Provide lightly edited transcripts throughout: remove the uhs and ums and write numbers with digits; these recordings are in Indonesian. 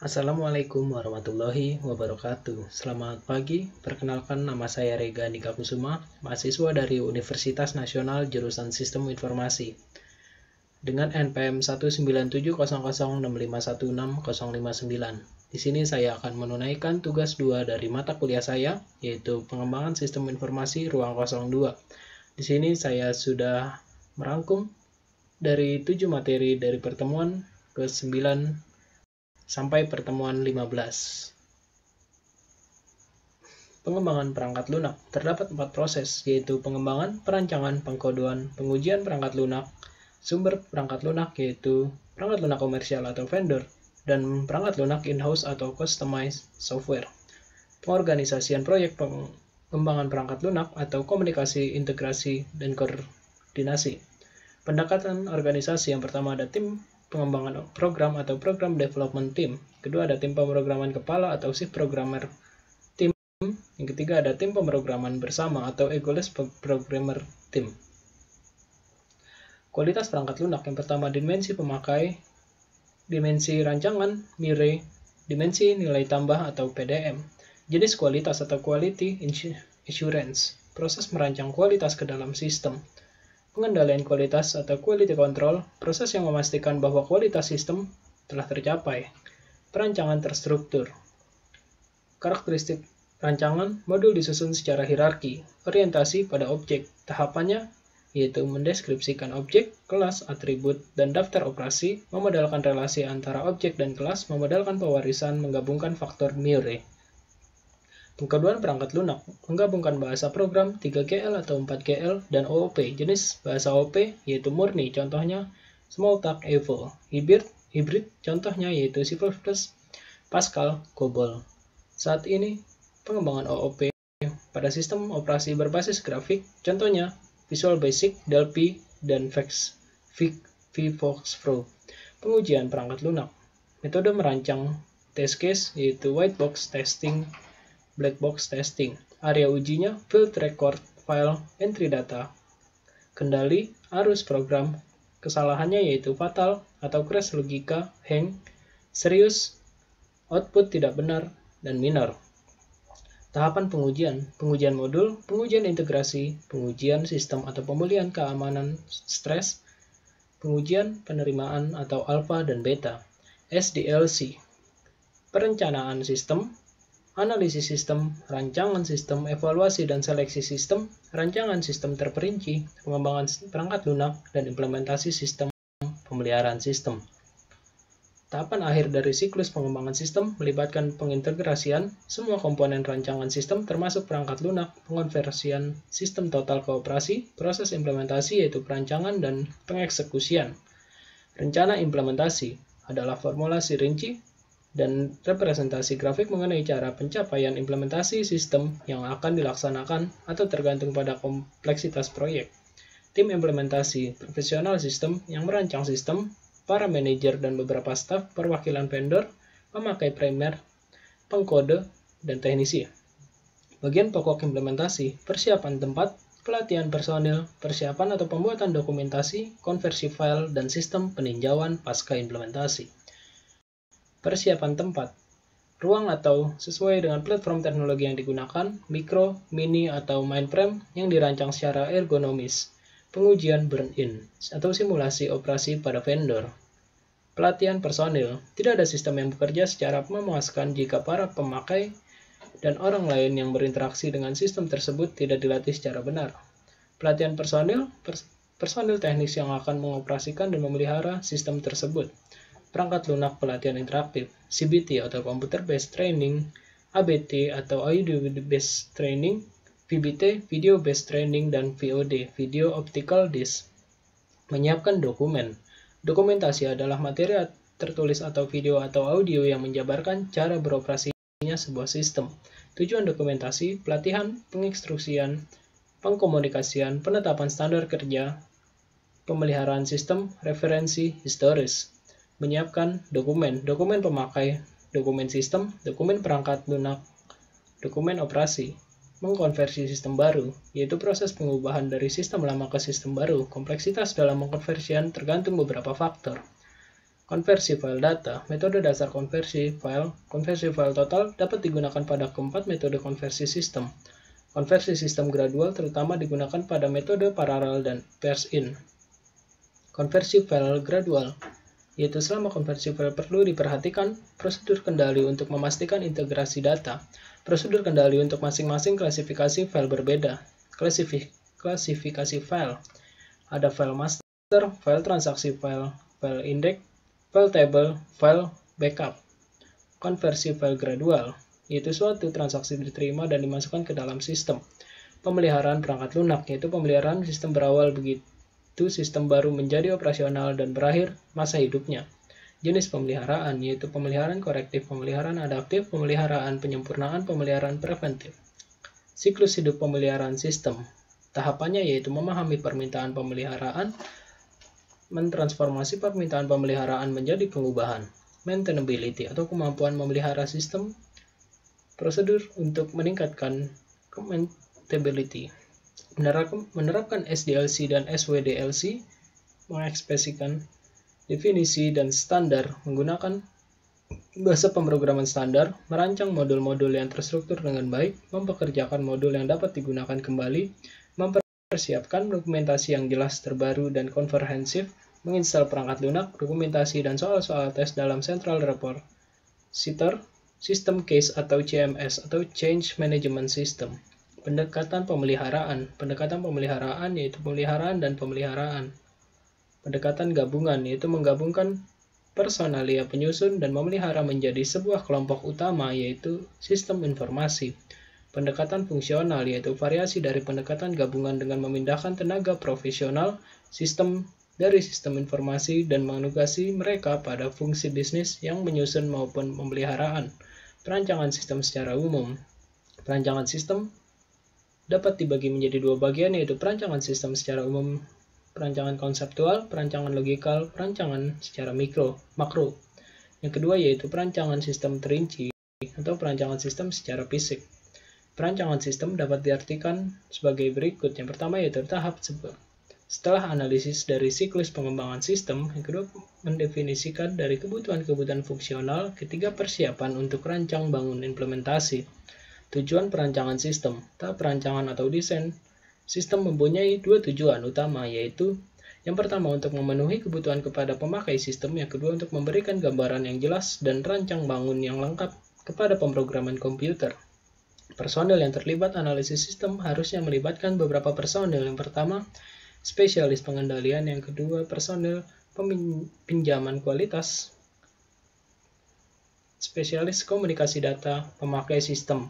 Assalamualaikum warahmatullahi wabarakatuh. Selamat pagi, perkenalkan nama saya Rega Andika Kusuma, mahasiswa dari Universitas Nasional Jurusan Sistem Informasi. Dengan NPM 1970065160059. Di sini saya akan menunaikan tugas 2 dari mata kuliah saya, yaitu Pengembangan Sistem Informasi Ruang 02. Di sini saya sudah merangkum dari 7 materi dari pertemuan ke-9 sampai pertemuan 15. Pengembangan perangkat lunak. Terdapat 4 proses, yaitu pengembangan, perancangan, pengkodean, pengujian perangkat lunak, sumber perangkat lunak yaitu perangkat lunak komersial atau vendor, dan perangkat lunak in-house atau customized software. Pengorganisasian proyek pengembangan perangkat lunak atau komunikasi, integrasi, dan koordinasi. Pendekatan organisasi. Yang pertama ada tim pengembangan program atau program development team. Kedua ada tim pemrograman kepala atau chief programmer team. Yang ketiga ada tim pemrograman bersama atau egoless programmer team. Kualitas perangkat lunak. Yang pertama dimensi pemakai, dimensi rancangan, MIRE, dimensi nilai tambah atau PDM. Jenis kualitas atau quality assurance. Proses merancang kualitas ke dalam sistem. Pengendalian kualitas atau quality control, proses yang memastikan bahwa kualitas sistem telah tercapai. Perancangan terstruktur. Karakteristik rancangan, modul disusun secara hierarki. Orientasi pada objek. Tahapannya yaitu mendeskripsikan objek, kelas, atribut, dan daftar operasi, memodalkan relasi antara objek dan kelas, memodalkan pewarisan, menggabungkan faktor MIRE. Pengkodean perangkat lunak, menggabungkan bahasa program 3GL atau 4GL dan OOP. Jenis bahasa OOP yaitu murni, contohnya Smalltalk, Evo. Hybrid, contohnya yaitu C++, Pascal, COBOL. Saat ini, pengembangan OOP pada sistem operasi berbasis grafik, contohnya Visual Basic, Delphi, dan VFox Pro. Pengujian perangkat lunak, metode merancang test case yaitu white box testing, black box testing. Area ujinya field record, file, entry data. Kendali, arus program. Kesalahannya yaitu fatal atau crash logika, hang, serius, output tidak benar, dan minor. Tahapan pengujian, pengujian modul, pengujian integrasi, pengujian sistem atau pemulihan keamanan stres, pengujian penerimaan atau alpha dan beta. SDLC, perencanaan sistem, analisis sistem, rancangan sistem, evaluasi dan seleksi sistem, rancangan sistem terperinci, pengembangan perangkat lunak, dan implementasi sistem, pemeliharaan sistem. Tahapan akhir dari siklus pengembangan sistem melibatkan pengintegrasian semua komponen rancangan sistem termasuk perangkat lunak, pengonversian sistem total ke operasi, proses implementasi yaitu perancangan dan pengeksekusian. Rencana implementasi adalah formulasi rinci dan representasi grafik mengenai cara pencapaian implementasi sistem yang akan dilaksanakan atau tergantung pada kompleksitas proyek. Tim implementasi profesional sistem yang merancang sistem, para manajer dan beberapa staf, perwakilan vendor, pemakai primer, pengkode, dan teknisi. Bagian pokok implementasi, persiapan tempat, pelatihan personil, persiapan atau pembuatan dokumentasi, konversi file, dan sistem peninjauan pasca implementasi. Persiapan tempat, ruang atau sesuai dengan platform teknologi yang digunakan, mikro, mini, atau mainframe yang dirancang secara ergonomis. Pengujian burn-in atau simulasi operasi pada vendor. Pelatihan personil, tidak ada sistem yang bekerja secara memuaskan jika para pemakai dan orang lain yang berinteraksi dengan sistem tersebut tidak dilatih secara benar. Pelatihan personil, personil teknis yang akan mengoperasikan dan memelihara sistem tersebut. Perangkat lunak pelatihan interaktif, CBT atau Computer Based Training, ABT atau Audio Based Training, VBT, Video Based Training, dan VOD, Video Optical Disc. Menyiapkan dokumen. Dokumentasi adalah materi tertulis atau video atau audio yang menjabarkan cara beroperasinya sebuah sistem. Tujuan dokumentasi, pelatihan, pengekstruksian, pengkomunikasian, penetapan standar kerja, pemeliharaan sistem, referensi, historis. Menyiapkan dokumen, dokumen pemakai, dokumen sistem, dokumen perangkat lunak, dokumen operasi. Mengkonversi sistem baru, yaitu proses pengubahan dari sistem lama ke sistem baru. Kompleksitas dalam mengkonversian tergantung beberapa faktor. Konversi file data. Metode dasar konversi file total dapat digunakan pada keempat metode konversi sistem. Konversi sistem gradual terutama digunakan pada metode paralel dan parse-in. Konversi file gradual, yaitu selama konversi file perlu diperhatikan prosedur kendali untuk memastikan integrasi data. Prosedur kendali untuk masing-masing klasifikasi file berbeda. Klasifikasi file. Ada file master, file transaksi file index, file table, file backup. Konversi file gradual, yaitu suatu transaksi diterima dan dimasukkan ke dalam sistem. Pemeliharaan perangkat lunak, yaitu pemeliharaan sistem berawal begitu sistem baru menjadi operasional dan berakhir masa hidupnya. Jenis pemeliharaan, yaitu pemeliharaan korektif, pemeliharaan adaptif, pemeliharaan penyempurnaan, pemeliharaan preventif. Siklus hidup pemeliharaan sistem. Tahapannya yaitu memahami permintaan pemeliharaan, mentransformasi permintaan pemeliharaan menjadi pengubahan. Maintainability atau kemampuan memelihara sistem. Prosedur untuk meningkatkan maintainability. Menerapkan SDLC dan SWDLC, mengekspresikan definisi dan standar menggunakan bahasa pemrograman standar, merancang modul-modul yang terstruktur dengan baik, mempekerjakan modul yang dapat digunakan kembali, mempersiapkan dokumentasi yang jelas, terbaru, dan komprehensif, menginstal perangkat lunak, dokumentasi, dan soal-soal tes dalam Central Repository, System Case atau CMS atau Change Management System. Pendekatan pemeliharaan. Pendekatan pemeliharaan yaitu pemeliharaan dan pemeliharaan. Pendekatan gabungan yaitu menggabungkan personalia penyusun dan memelihara menjadi sebuah kelompok utama yaitu sistem informasi. Pendekatan fungsional yaitu variasi dari pendekatan gabungan dengan memindahkan tenaga profesional dari sistem informasi dan menugasi mereka pada fungsi bisnis yang menyusun maupun pemeliharaan. Perancangan sistem secara umum. Perancangan sistem dapat dibagi menjadi dua bagian yaitu perancangan sistem secara umum, perancangan konseptual, perancangan logikal, perancangan secara makro. Yang kedua yaitu perancangan sistem terinci atau perancangan sistem secara fisik. Perancangan sistem dapat diartikan sebagai berikut. Yang pertama yaitu tahap setelah analisis dari siklus pengembangan sistem. Yang kedua mendefinisikan dari kebutuhan-kebutuhan fungsional. Ketiga persiapan untuk rancang bangun implementasi. Tujuan perancangan sistem. Tahap perancangan atau desain sistem mempunyai dua tujuan utama yaitu yang pertama untuk memenuhi kebutuhan kepada pemakai sistem, yang kedua untuk memberikan gambaran yang jelas dan rancang bangun yang lengkap kepada pemrograman komputer. Personel yang terlibat analisis sistem harusnya melibatkan beberapa personel. Yang pertama, spesialis pengendalian, yang kedua personel pinjaman kualitas, spesialis komunikasi data, pemakai sistem.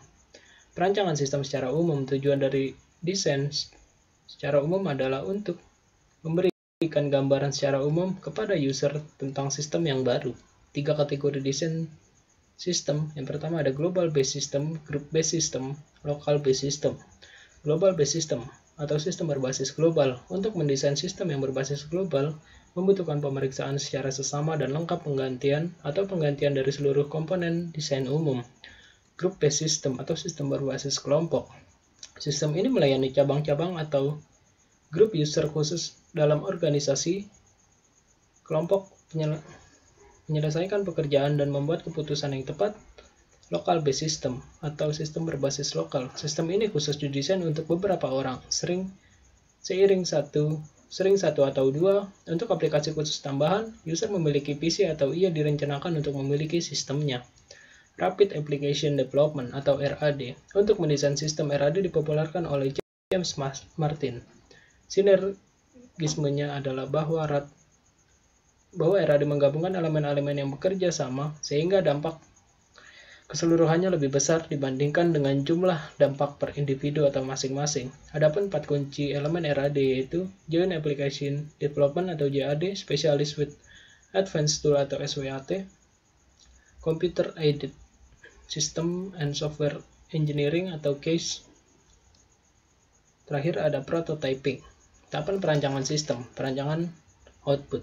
Perancangan sistem secara umum. Tujuan dari desain secara umum adalah untuk memberikan gambaran secara umum kepada user tentang sistem yang baru. 3 kategori desain sistem. Yang pertama ada global based system, group based system, local based system. Global based system atau sistem berbasis global. Untuk mendesain sistem yang berbasis global membutuhkan pemeriksaan secara sesama dan lengkap penggantian dari seluruh komponen desain umum. Group based system atau sistem berbasis kelompok. Sistem ini melayani cabang-cabang atau grup user khusus dalam organisasi kelompok, menyelesaikan pekerjaan dan membuat keputusan yang tepat. Local based system atau sistem berbasis lokal. Sistem ini khusus didesain untuk beberapa orang, sering satu atau dua. Untuk aplikasi khusus tambahan, user memiliki PC atau ia direncanakan untuk memiliki sistemnya. Rapid Application Development atau RAD. Untuk mendesain sistem RAD dipopulerkan oleh James Martin. Sinergismenya adalah bahwa RAD menggabungkan elemen-elemen yang bekerja sama sehingga dampak keseluruhannya lebih besar dibandingkan dengan jumlah dampak per individu atau masing-masing. Adapun 4 kunci elemen RAD yaitu Joint Application Development atau JAD, Specialist with Advanced Tool atau SWAT, Computer Aided System and Software Engineering atau CASE. Terakhir ada Prototyping. Tahapan perancangan sistem, perancangan output.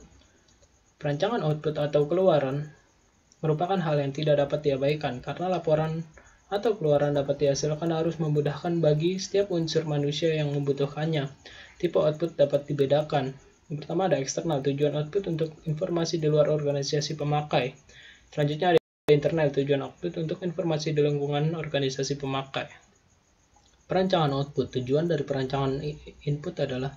Perancangan output atau keluaran merupakan hal yang tidak dapat diabaikan karena laporan atau keluaran dapat dihasilkan harus memudahkan bagi setiap unsur manusia yang membutuhkannya. Tipe output dapat dibedakan Yang pertama ada eksternal, tujuan output untuk informasi di luar organisasi pemakai. Selanjutnya ada internal, tujuan output untuk informasi di lingkungan organisasi pemakai. Perancangan output, tujuan dari perancangan input adalah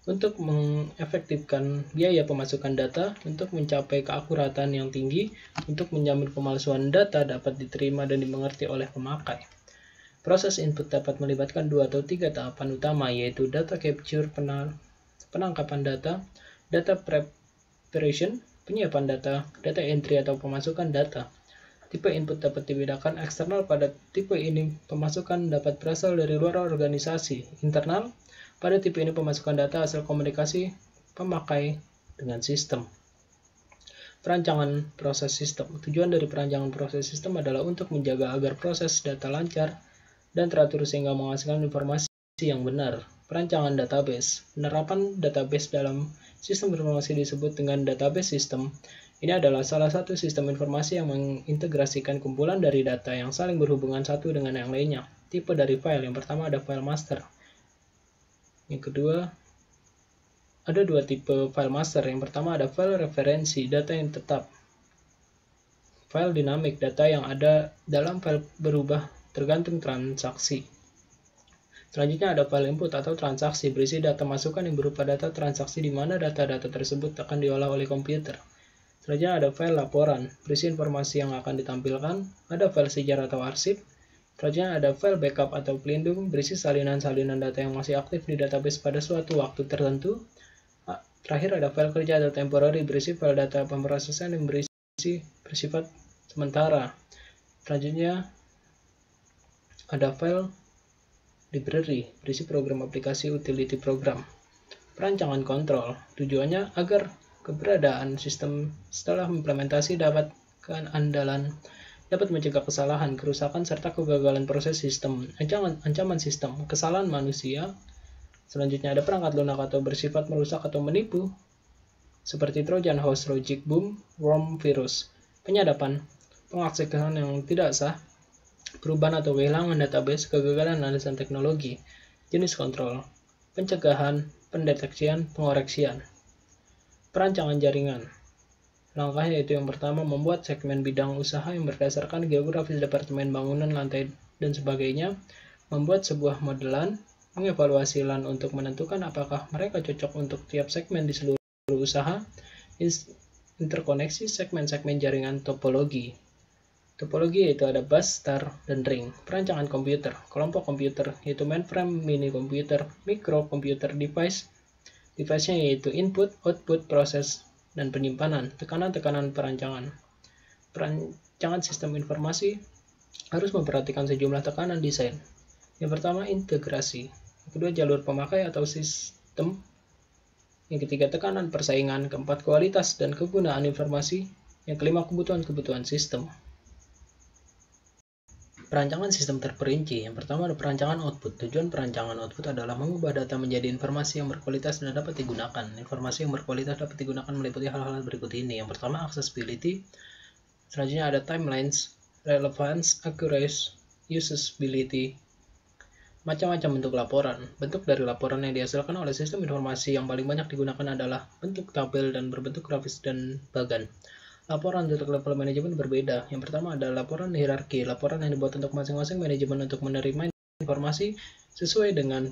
untuk mengefektifkan biaya pemasukan data, untuk mencapai keakuratan yang tinggi, untuk menjamin pemalsuan data dapat diterima dan dimengerti oleh pemakai. Proses input dapat melibatkan 2 atau 3 tahapan utama, yaitu data capture, penangkapan data, data preparation, penyiapan data, data entry atau pemasukan data. Tipe input dapat dibedakan. Eksternal, pada tipe ini pemasukan dapat berasal dari luar organisasi. Internal, pada tipe ini pemasukan data hasil komunikasi pemakai dengan sistem. Perancangan proses sistem. Tujuan dari perancangan proses sistem adalah untuk menjaga agar proses data lancar dan teratur sehingga menghasilkan informasi yang benar. Perancangan database. Penerapan database dalam sistem informasi disebut dengan database system. Ini adalah salah satu sistem informasi yang mengintegrasikan kumpulan dari data yang saling berhubungan satu dengan yang lainnya. Tipe dari file. Yang pertama ada file master. Yang kedua, ada 2 tipe file master. Yang pertama ada file referensi, data yang tetap. File dinamik, data yang ada dalam file berubah tergantung transaksi. Selanjutnya ada file input atau transaksi, berisi data masukan yang berupa data transaksi di mana data-data tersebut akan diolah oleh komputer. Selanjutnya ada file laporan, berisi informasi yang akan ditampilkan. Ada file sejarah atau arsip. Selanjutnya ada file backup atau pelindung, berisi salinan-salinan data yang masih aktif di database pada suatu waktu tertentu. Terakhir ada file kerja atau temporary, berisi file data pemrosesan yang bersifat sementara. Selanjutnya ada file library, berisi program aplikasi utility program. Perancangan kontrol, tujuannya agar keberadaan sistem setelah implementasi dapat keandalan, dapat mencegah kesalahan, kerusakan, serta kegagalan proses sistem. Ancaman sistem, kesalahan manusia. Selanjutnya ada perangkat lunak atau bersifat merusak atau menipu, seperti Trojan Horse, Logic Boom, Worm Virus. Penyadapan, pengaksesan yang tidak sah, perubahan atau kehilangan database, kegagalan alasan teknologi. Jenis kontrol, pencegahan, pendeteksian, pengoreksian. Perancangan jaringan. Langkahnya yaitu yang pertama, membuat segmen bidang usaha yang berdasarkan geografis departemen, bangunan, lantai, dan sebagainya. Membuat sebuah modelan, mengevaluasi LAN untuk menentukan apakah mereka cocok untuk tiap segmen di seluruh usaha. Interkoneksi segmen-segmen jaringan, topologi. Topologi yaitu ada bus, star, dan ring. Perancangan komputer. Kelompok komputer yaitu mainframe, mini komputer, micro komputer device. Device-nya yaitu input, output, proses, dan penyimpanan. Tekanan-tekanan perancangan. Perancangan sistem informasi harus memperhatikan sejumlah tekanan desain. Yang pertama, integrasi. Yang kedua, jalur pemakai atau sistem. Yang ketiga, tekanan persaingan. Keempat, kualitas dan kegunaan informasi. Yang kelima, kebutuhan-kebutuhan sistem. Perancangan sistem terperinci. Yang pertama ada perancangan output. Tujuan perancangan output adalah mengubah data menjadi informasi yang berkualitas dan dapat digunakan. Informasi yang berkualitas dapat digunakan meliputi hal-hal berikut ini. Yang pertama accessibility. Selanjutnya ada timelines, relevance, accuracy, usability. Macam-macam bentuk laporan. Bentuk dari laporan yang dihasilkan oleh sistem informasi yang paling banyak digunakan adalah bentuk tabel dan berbentuk grafis dan bagan. Laporan untuk level manajemen berbeda. Yang pertama ada laporan hierarki, laporan yang dibuat untuk masing-masing manajemen untuk menerima informasi sesuai dengan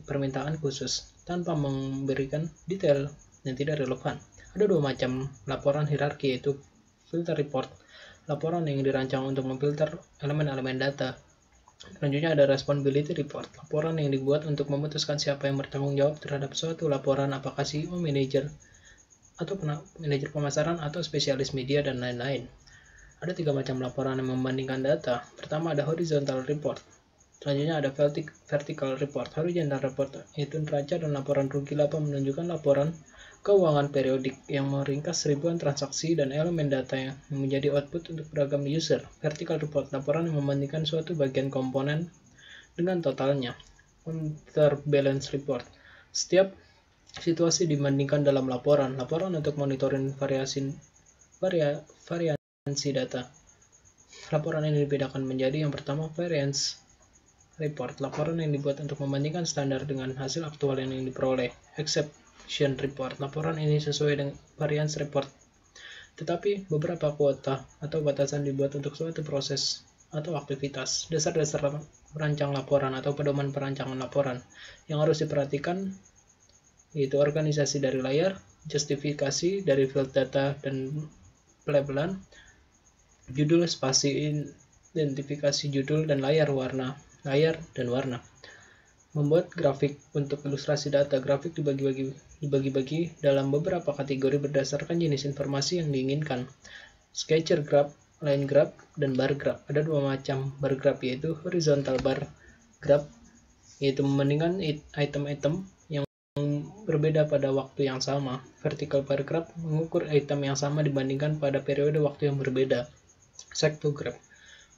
permintaan khusus, tanpa memberikan detail yang tidak relevan. Ada 2 macam laporan hierarki, yaitu filter report, laporan yang dirancang untuk memfilter elemen-elemen data. Selanjutnya ada responsibility report, laporan yang dibuat untuk memutuskan siapa yang bertanggung jawab terhadap suatu laporan, apakah CEO, manajer, atau manajer pemasaran, atau spesialis media, dan lain-lain. Ada 3 macam laporan yang membandingkan data. Pertama ada horizontal report. Selanjutnya ada vertical report. Horizontal report yaitu neraca dan laporan rugi laba menunjukkan laporan keuangan periodik yang meringkas ribuan transaksi dan elemen data yang menjadi output untuk beragam user. Vertical report, laporan yang membandingkan suatu bagian komponen dengan totalnya. Counterbalance report, setiap situasi dibandingkan dalam laporan. Laporan untuk monitoring variansi data. Laporan ini dibedakan menjadi yang pertama variance report, laporan yang dibuat untuk membandingkan standar dengan hasil aktual yang diperoleh. Except variation report. Laporan ini sesuai dengan variance report. Tetapi beberapa kuota atau batasan dibuat untuk suatu proses atau aktivitas. Dasar-dasar perancang laporan atau pedoman perancangan laporan yang harus diperhatikan yaitu organisasi dari layar, justifikasi dari field data dan pelabelan, judul, spasi, identifikasi judul dan layar dan warna. Membuat grafik untuk ilustrasi data. Grafik dibagi-bagi dalam beberapa kategori berdasarkan jenis informasi yang diinginkan. Sketcher graph, line graph, dan bar graph. Ada dua macam bar graph, yaitu horizontal bar graph, yaitu membandingkan item-item yang berbeda pada waktu yang sama. Vertical bar graph mengukur item yang sama dibandingkan pada periode waktu yang berbeda. Sectograph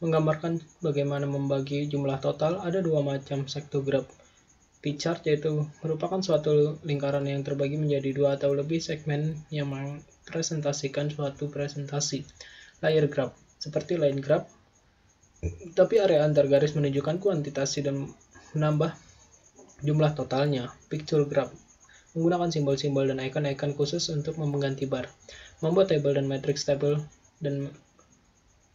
menggambarkan bagaimana membagi jumlah total. Ada dua macam sectograph. Pie chart yaitu merupakan suatu lingkaran yang terbagi menjadi dua atau lebih segmen yang mempresentasikan suatu presentasi. Layer graph seperti line graph, tapi area antar garis menunjukkan kuantitasi dan menambah jumlah totalnya. Picture graph menggunakan simbol-simbol dan icon-icon khusus untuk mengganti bar. Membuat tabel dan matrix. Tabel dan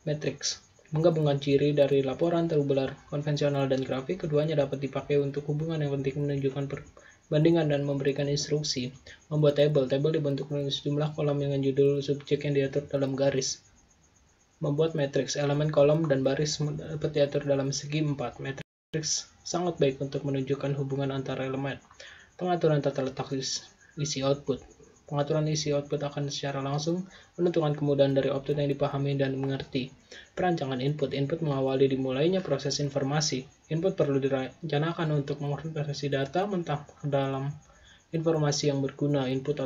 matrix menggabungkan ciri dari laporan tabular konvensional dan grafik. Keduanya dapat dipakai untuk hubungan yang penting, menunjukkan perbandingan dan memberikan instruksi. Membuat tabel. Tabel dibentuk dengan sejumlah kolom dengan judul subjek yang diatur dalam garis. Membuat matriks. Elemen kolom dan baris dapat diatur dalam segi 4. Matriks sangat baik untuk menunjukkan hubungan antara elemen. Pengaturan tata letak isi output. Pengaturan isi output akan secara langsung menentukan kemudahan dari output yang dipahami dan dimengerti. Perancangan input. Input mengawali dimulainya proses informasi. Input perlu direncanakan untuk mengonversi data mentah ke dalam informasi yang berguna, input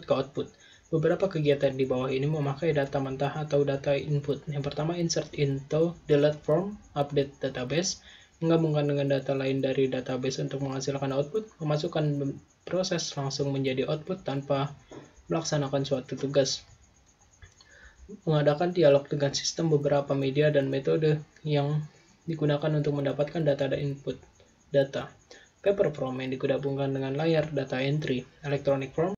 ke output. Beberapa kegiatan di bawah ini memakai data mentah atau data input. Yang pertama, insert into, delete from, update database, menggabungkan dengan data lain dari database untuk menghasilkan output, memasukkan proses langsung menjadi output tanpa melaksanakan suatu tugas, mengadakan dialog dengan sistem, beberapa media dan metode yang digunakan untuk mendapatkan data dan input data. Paper form yang digabungkan dengan layar, data entry, electronic form,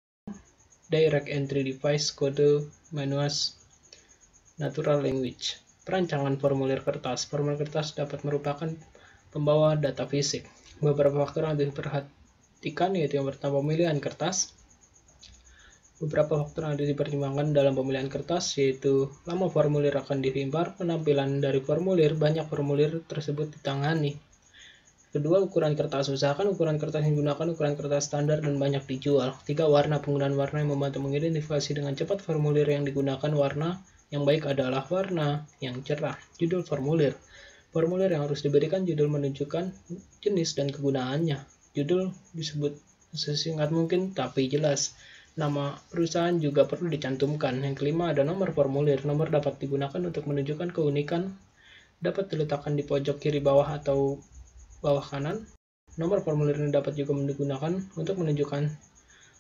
direct entry device, kode, manuals, natural language. Perancangan formulir kertas. Formulir kertas dapat merupakan pembawa data fisik. Beberapa faktor yang diperhatikan yaitu yang pertama, pemilihan kertas. Beberapa faktor yang dipertimbangkan dalam pemilihan kertas yaitu lama formulir akan dihimpar, penampilan dari formulir, banyak formulir tersebut ditangani. Kedua, ukuran kertas. Usahakan ukuran kertas yang digunakan ukuran kertas standar dan banyak dijual. 3. Warna. Penggunaan warna yang membantu mengidentifikasi dengan cepat formulir yang digunakan. Warna yang baik adalah warna yang cerah. Judul formulir. Formulir yang harus diberikan judul menunjukkan jenis dan kegunaannya. Judul disebut sesingkat mungkin tapi jelas. Nama perusahaan juga perlu dicantumkan. Yang kelima, ada nomor formulir. Nomor dapat digunakan untuk menunjukkan keunikan. Dapat diletakkan di pojok kiri bawah atau bawah kanan. Nomor formulir ini dapat juga digunakan untuk menunjukkan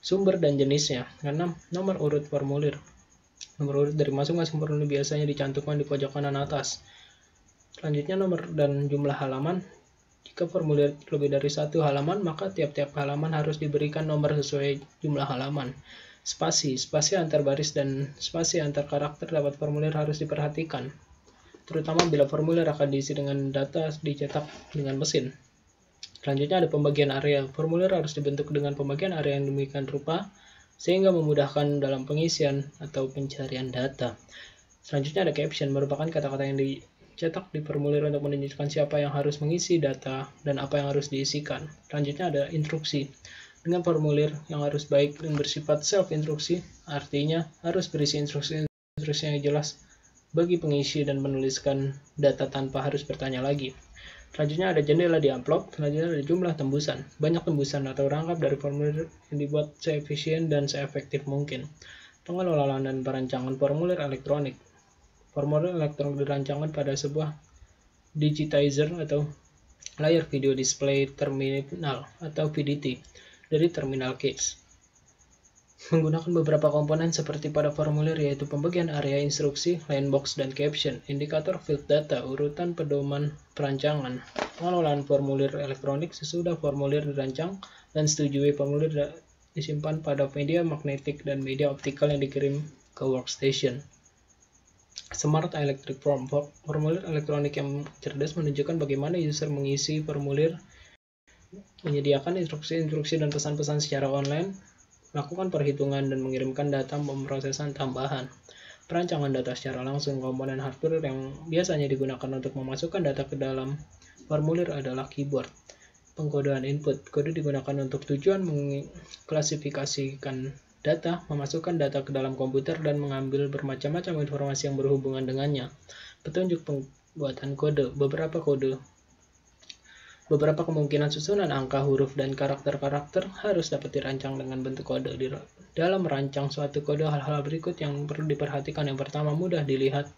sumber dan jenisnya. Keenam, nomor urut formulir. Nomor urut dari masing-masing formulir biasanya dicantumkan di pojok kanan atas. Selanjutnya, nomor dan jumlah halaman. Jika formulir lebih dari satu halaman, maka tiap-tiap halaman harus diberikan nomor sesuai jumlah halaman. Spasi. Spasi antar baris dan spasi antar karakter dapat formulir harus diperhatikan, terutama bila formulir akan diisi dengan data dicetak dengan mesin. Selanjutnya ada pembagian area. Formulir harus dibentuk dengan pembagian area yang demikian rupa, sehingga memudahkan dalam pengisian atau pencarian data. Selanjutnya ada caption, merupakan kata-kata yang dicetak di formulir untuk menunjukkan siapa yang harus mengisi data dan apa yang harus diisikan. Selanjutnya ada instruksi. Dengan formulir yang harus baik dan bersifat self-instruksi, artinya harus berisi instruksi yang jelas bagi pengisi dan menuliskan data tanpa harus bertanya lagi. Selanjutnya ada jendela di amplop. Selanjutnya ada jumlah tembusan. Banyak tembusan atau rangkap dari formulir yang dibuat seefisien dan seefektif mungkin. Pengelolaan dan perancangan formulir elektronik. Formulir elektronik dirancangkan pada sebuah digitizer atau layar video display terminal atau VDT dari terminal case. Menggunakan beberapa komponen seperti pada formulir yaitu pembagian area instruksi, line box, dan caption, indikator field data, urutan pedoman perancangan. Pengelolaan formulir elektronik. Sesudah formulir dirancang, dan setujui formulir disimpan pada media magnetik dan media optikal yang dikirim ke workstation. Smart Electric Form, formulir elektronik yang cerdas menunjukkan bagaimana user mengisi formulir, menyediakan instruksi-instruksi dan pesan-pesan secara online, melakukan perhitungan dan mengirimkan data pemrosesan tambahan. Perancangan data secara langsung, komponen hardware yang biasanya digunakan untuk memasukkan data ke dalam formulir adalah keyboard. Pengkodean input, kode digunakan untuk tujuan mengklasifikasikan data, memasukkan data ke dalam komputer, dan mengambil bermacam-macam informasi yang berhubungan dengannya. Petunjuk pembuatan kode, beberapa kemungkinan susunan angka, huruf, dan karakter-karakter harus dapat dirancang dengan bentuk kode. Dalam merancang suatu kode, hal-hal berikut yang perlu diperhatikan. Yang pertama, mudah dilihat.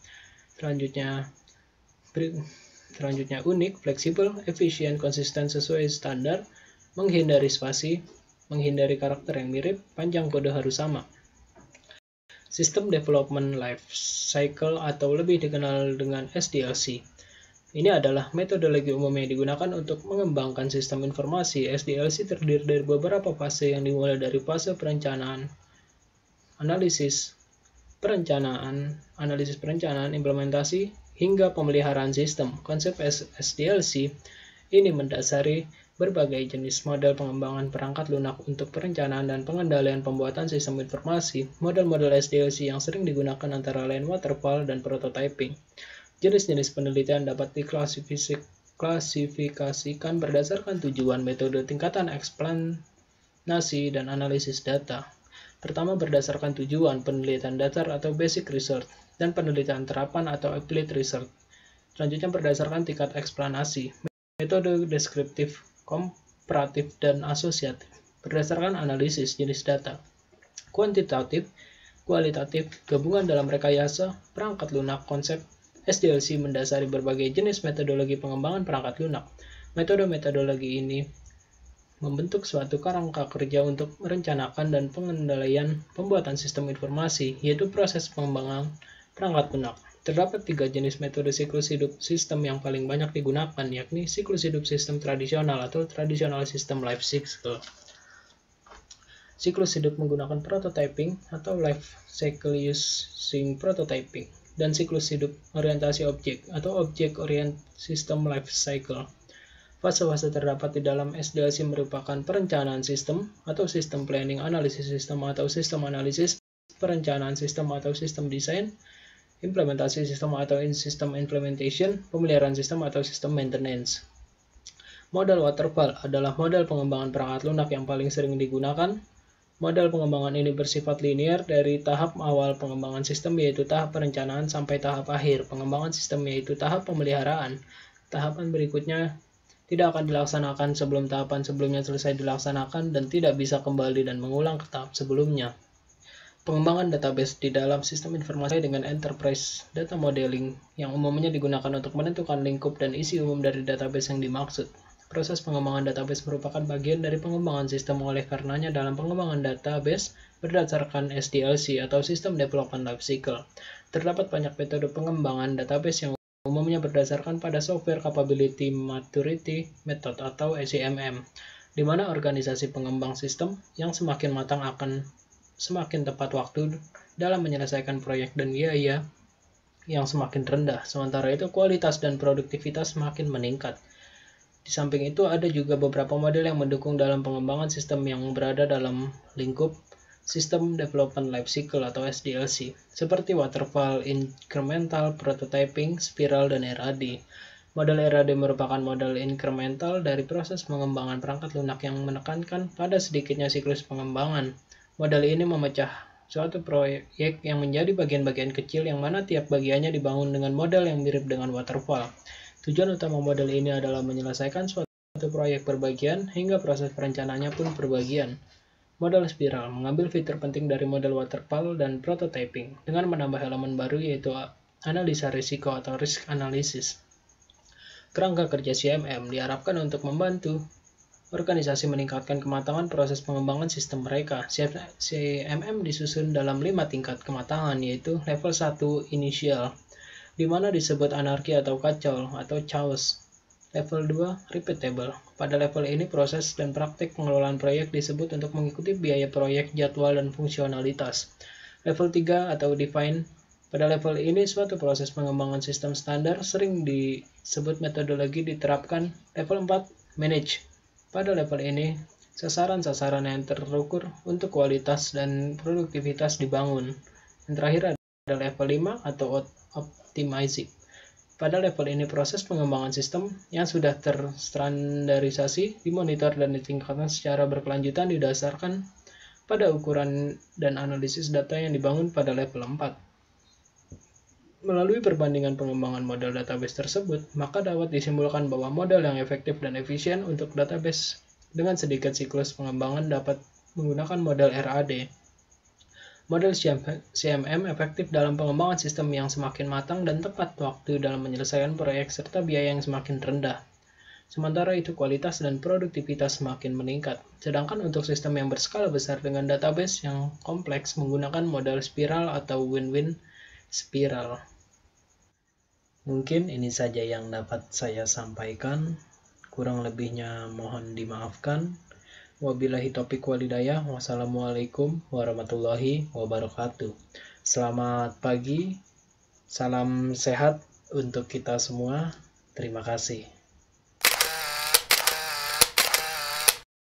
Selanjutnya unik, fleksibel, efisien, konsisten sesuai standar, menghindari spasi, menghindari karakter yang mirip, panjang kode harus sama. System Development Life Cycle atau lebih dikenal dengan SDLC. Ini adalah metodologi umum yang digunakan untuk mengembangkan sistem informasi. SDLC terdiri dari beberapa fase yang dimulai dari fase perencanaan, analisis perencanaan, implementasi, hingga pemeliharaan sistem. Konsep SDLC ini mendasari berbagai jenis model pengembangan perangkat lunak untuk perencanaan dan pengendalian pembuatan sistem informasi. Model-model SDLC yang sering digunakan antara lain waterfall dan prototyping. Jenis-jenis penelitian dapat diklasifikasikan berdasarkan tujuan, metode, tingkatan eksplanasi, dan analisis data. Pertama, berdasarkan tujuan, penelitian dasar atau basic research, dan penelitian terapan atau applied research. Selanjutnya, berdasarkan tingkat eksplanasi, metode deskriptif, komparatif, dan asosiatif. Berdasarkan analisis jenis data, kuantitatif, kualitatif, gabungan dalam rekayasa, perangkat lunak, konsep SDLC mendasari berbagai jenis metodologi pengembangan perangkat lunak. Metode-metodologi ini membentuk suatu kerangka kerja untuk merencanakan dan pengendalian pembuatan sistem informasi, yaitu proses pengembangan perangkat lunak. Terdapat 3 jenis metode siklus hidup sistem yang paling banyak digunakan, yakni siklus hidup sistem tradisional atau traditional system life cycle. Siklus hidup menggunakan prototyping atau life cycle using prototyping, dan siklus hidup orientasi objek atau object oriented system life cycle. Fase-fase terdapat di dalam SDLC merupakan perencanaan sistem atau sistem planning, analisis sistem atau sistem analisis, perencanaan sistem atau sistem desain, implementasi sistem atau system implementation, pemeliharaan sistem atau sistem maintenance. Model waterfall adalah model pengembangan perangkat lunak yang paling sering digunakan. Model pengembangan ini bersifat linear dari tahap awal pengembangan sistem, yaitu tahap perencanaan, sampai tahap akhir pengembangan sistem, yaitu tahap pemeliharaan. Tahapan berikutnya tidak akan dilaksanakan sebelum tahapan sebelumnya selesai dilaksanakan dan tidak bisa kembali dan mengulang ke tahap sebelumnya. Pengembangan database di dalam sistem informasi dengan enterprise data modeling yang umumnya digunakan untuk menentukan lingkup dan isi umum dari database yang dimaksud. Proses pengembangan database merupakan bagian dari pengembangan sistem, oleh karenanya dalam pengembangan database berdasarkan SDLC atau System Development Life Cycle, terdapat banyak metode pengembangan database yang umumnya berdasarkan pada Software Capability Maturity Method atau SCMM, di mana organisasi pengembang sistem yang semakin matang akan semakin tepat waktu dalam menyelesaikan proyek dan biaya yang semakin rendah. Sementara itu, kualitas dan produktivitas semakin meningkat. Di samping itu, ada juga beberapa model yang mendukung dalam pengembangan sistem yang berada dalam lingkup System Development Life Cycle atau SDLC, seperti waterfall, incremental, prototyping, spiral, dan RAD. Model RAD merupakan model incremental dari proses pengembangan perangkat lunak yang menekankan pada sedikitnya siklus pengembangan. Model ini memecah suatu proyek yang menjadi bagian-bagian kecil yang mana tiap bagiannya dibangun dengan model yang mirip dengan waterfall. Tujuan utama model ini adalah menyelesaikan suatu proyek berbagian hingga proses perencanaannya pun berbagian. Model spiral mengambil fitur penting dari model waterfall dan prototyping dengan menambah elemen baru, yaitu analisa risiko atau risk analysis. Kerangka kerja CMM diharapkan untuk membantu organisasi meningkatkan kematangan proses pengembangan sistem mereka. CMM disusun dalam 5 tingkat kematangan, yaitu level 1 inisial, di mana disebut anarki atau kacau atau chaos. Level 2, repeatable. Pada level ini, proses dan praktik pengelolaan proyek disebut untuk mengikuti biaya proyek, jadwal, dan fungsionalitas. Level 3 atau define. Pada level ini, suatu proses pengembangan sistem standar sering disebut metodologi diterapkan. Level 4, manage. Pada level ini, sasaran-sasaran yang terukur untuk kualitas dan produktivitas dibangun. Yang terakhir ada level 5 atau optimizing. Pada level ini, proses pengembangan sistem yang sudah terstandarisasi, dimonitor, dan ditingkatkan secara berkelanjutan didasarkan pada ukuran dan analisis data yang dibangun pada level 4. Melalui perbandingan pengembangan model database tersebut, maka dapat disimpulkan bahwa model yang efektif dan efisien untuk database dengan sedikit siklus pengembangan dapat menggunakan model RAD. Model CMM efektif dalam pengembangan sistem yang semakin matang dan tepat waktu dalam menyelesaikan proyek serta biaya yang semakin rendah. Sementara itu kualitas dan produktivitas semakin meningkat. Sedangkan untuk sistem yang berskala besar dengan database yang kompleks menggunakan model spiral atau win-win spiral. Mungkin ini saja yang dapat saya sampaikan. Kurang lebihnya mohon dimaafkan. Wabillahi taufiq walhidayah. Wassalamualaikum warahmatullahi wabarakatuh. Selamat pagi. Salam sehat untuk kita semua. Terima kasih.